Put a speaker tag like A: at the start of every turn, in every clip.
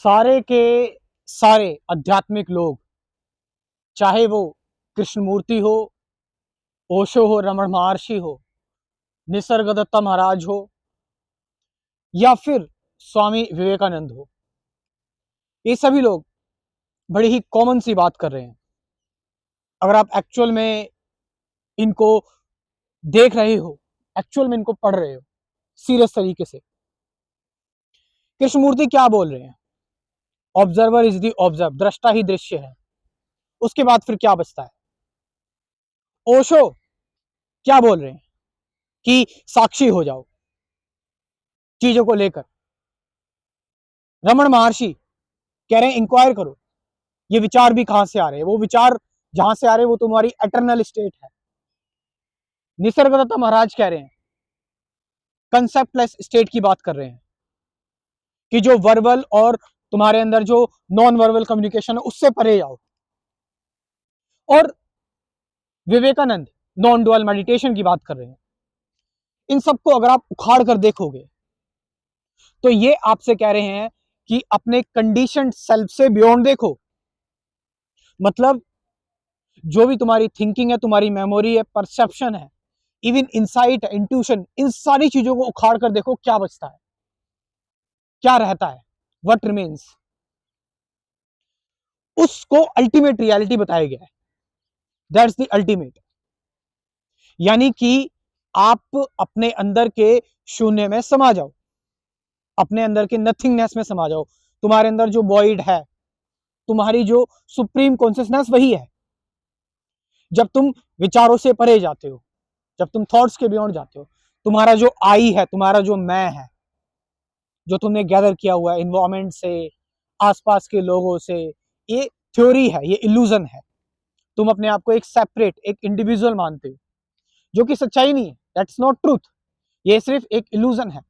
A: सारे के सारे आध्यात्मिक लोग, चाहे वो कृष्णमूर्ति हो, ओशो हो, रमण महर्षि हो, निसर्गदत्ता महाराज हो, या फिर स्वामी विवेकानंद हो, ये सभी लोग बड़ी ही कॉमन सी बात कर रहे हैं। अगर आप एक्चुअल में इनको देख रहे हो, एक्चुअल में इनको पढ़ रहे हो सीरियस तरीके से, कृष्णमूर्ति क्या बोल रहे हैं? ऑब्जर्वर इज दी ऑब्जर्व, दृष्टा ही दृश्य है। उसके बाद फिर क्या बचता है? ओशो क्या बोल रहे हैं कि साक्षी हो जाओ चीजों को लेकर। रमण महर्षि कह रहे हैं इंक्वायर करो, ये विचार भी कहां से आ रहे हैं, वो विचार जहां से आ रहे हैं वो तुम्हारी एटर्नल स्टेट है। निसर्गदत्ता महाराज कह रहे हैं कंसेप्टलेस स्टेट की बात कर रहे हैं कि जो वर्बल और तुम्हारे अंदर जो नॉन वर्बल कम्युनिकेशन है उससे परे जाओ। और विवेकानंद नॉन डुअल मेडिटेशन की बात कर रहे हैं। इन सबको अगर आप उखाड़ कर देखोगे तो ये आपसे कह रहे हैं कि अपने कंडीशन सेल्फ से बियॉन्ड देखो। मतलब जो भी तुम्हारी थिंकिंग है, तुम्हारी मेमोरी है, परसेप्शन है, इवन इंसाइट है, इंट्यूशन, इन सारी चीजों को उखाड़ कर देखो क्या बचता है, क्या रहता है, व्हाट रिमेन्स। उसको अल्टीमेट रियलिटी बताया गया है। That's the ultimate. यानी कि आप अपने अंदर के शून्य में समा जाओ, अपने अंदर के नथिंगनेस में समा जाओ। तुम्हारे अंदर जो वॉइड है, तुम्हारी जो सुप्रीम कॉन्शियसनेस वही है। जब तुम विचारों से परे जाते हो, जब तुम थॉट्स के बियॉन्ड जाते हो, तुम्हारा जो आई है, तुम्हारा जो मैं है, जो तुमने गैदर किया हुआ है इन्वायरमेंट से, आसपास के लोगों से, ये थ्योरी है, ये इल्यूजन है। तुम अपने आप को एक सेपरेट, एक इंडिविजुअल मानते हो, जो कि सच्चाई नहीं है। That's not truth. ये सिर्फ एक इल्यूजन है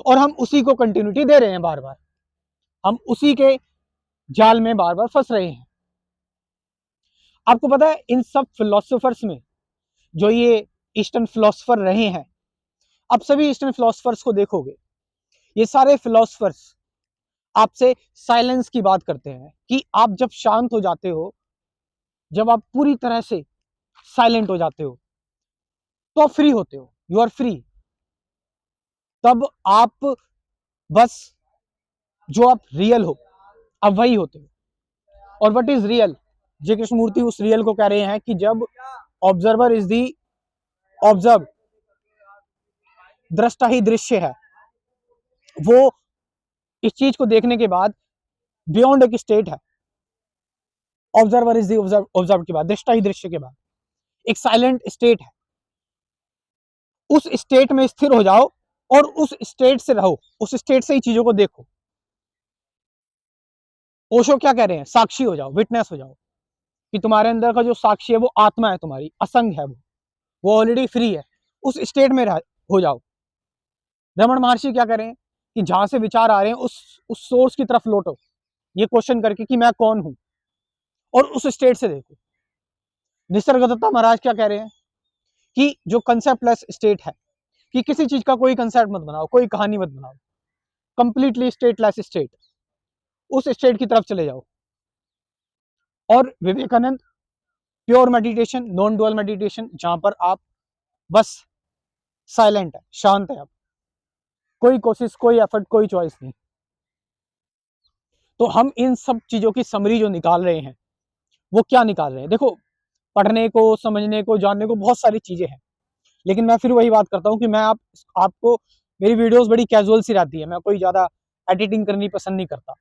A: और हम उसी को कंटिन्यूटी दे रहे हैं बार बार। हम उसी के जाल में बार बार फंस रहे हैं। आपको पता है इन सब फिलोसोफर्स में, जो ये ईस्टर्न फिलोसोफर रहे हैं, आप सभी ईस्टर्न फिलोसोफर्स को देखोगे, ये सारे फिलोसोफर्स आपसे साइलेंस की बात करते हैं कि आप जब शांत हो जाते हो, जब आप पूरी तरह से साइलेंट हो जाते हो, तो आप फ्री होते हो, यू आर फ्री। तब आप बस जो आप रियल हो, आप वही होते हो। और व्हाट इज रियल? जय कृष्णमूर्ति उस रियल को कह रहे हैं कि जब ऑब्जर्वर इज दी ऑब्जर्व, दृष्टा ही दृश्य है, वो इस चीज को देखने के बाद बियॉन्ड एक स्टेट है। ऑब्जर्वर इज दी ऑब्जर्व के बाद, दृष्टा ही दृश्य के बाद एक साइलेंट स्टेट है। उस स्टेट में स्थिर हो जाओ और उस स्टेट से रहो, उस स्टेट से ही चीजों को देखो। ओशो क्या कह रहे हैं? साक्षी हो जाओ, विटनेस हो जाओ कि तुम्हारे अंदर का जो साक्षी है वो आत्मा है, तुम्हारी असंग है, वो ऑलरेडी फ्री है। उस स्टेट में हो जाओ। रमण महर्षि क्या करें कि जहां से विचार आ रहे हैं उस सोर्स की तरफ लौटो, ये क्वेश्चन करके कि मैं कौन हूं, और उस स्टेट से देखो। निसर्गदत्ता महाराज क्या कह रहे हैं कि जो कंसेप्टलेस स्टेट है, कि किसी चीज का कोई कंसेप्ट मत बनाओ, कोई कहानी मत बनाओ, कंप्लीटली स्टेटलेस स्टेट, उस स्टेट की तरफ चले जाओ। और Vivekananda pure meditation, non dual meditation, जहां पर आप बस साइलेंट है, शांत है, आप कोई कोशिश, कोई एफर्ट, कोई चॉइस नहीं। तो हम इन सब चीजों की समरी जो निकाल रहे हैं, वो क्या निकाल रहे हैं? देखो, पढ़ने को, समझने को, जानने को बहुत सारी चीजें हैं, लेकिन मैं फिर वही बात करता हूँ कि मैं आपको मेरी वीडियोस बड़ी कैजुअल सी रहती है, मैं कोई ज्यादा एडिटिंग करनी पसंद नहीं करता,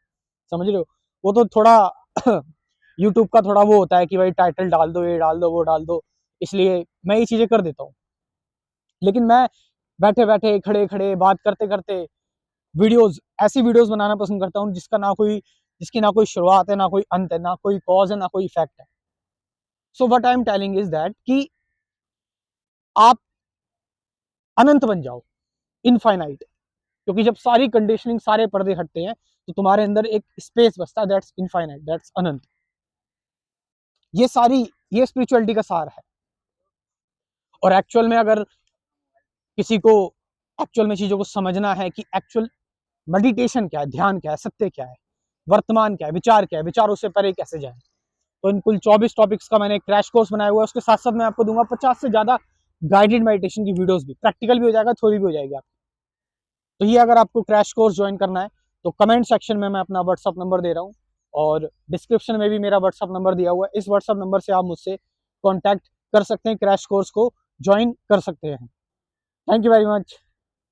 A: समझ रहे हो? वो तो थोड़ा यूट्यूब का थोड़ा वो होता है कि भाई टाइटल डाल दो, ये डाल दो, वो डाल दो, इसलिए मैं ये चीजें कर देता हूँ। लेकिन मैं बैठे बैठे, खड़े खड़े, बात करते करते वीडियोस, ऐसी वीडियोस बनाना पसंद करता हूँ जिसकी ना कोई शुरुआत है, ना कोई अंत है, ना कोई कॉज है, ना कोई इफेक्ट है। So what I am telling is that कि आप अनंत बन जाओ, इनफाइनाइट। क्योंकि जब सारी कंडीशनिंग, सारे पर्दे हटते हैं, तो तुम्हारे अंदर एक स्पेस बचता है, दैट्स इनफाइनाइट, दैट्स अनंत। ये स्पिरिचुअलिटी का सार है। और एक्चुअल में अगर किसी को एक्चुअल में चीजों को समझना है कि एक्चुअल मेडिटेशन क्या है, ध्यान क्या है, सत्य क्या है, वर्तमान क्या है, विचार क्या है, विचारों से परे कैसे जाए। तो इन कुल 24 टॉपिक्स का मैंने क्रैश कोर्स बनाया हुआ है। उसके साथ साथ मैं आपको दूंगा 50 से ज्यादा गाइडेड मेडिटेशन की वीडियोस भी, प्रैक्टिकल भी हो जाएगा, थ्योरी भी हो जाएगी आप। तो ये अगर आपको क्रैश कोर्स ज्वाइन करना है तो कमेंट सेक्शन में मैं अपना व्हाट्सअप नंबर दे रहा हूँ और डिस्क्रिप्शन में भी मेरा व्हाट्सअप नंबर दिया हुआ है। इस व्हाट्सअप नंबर से आप मुझसे कॉन्टैक्ट कर सकते हैं, क्रैश कोर्स को ज्वाइन कर सकते हैं। Thank you very much.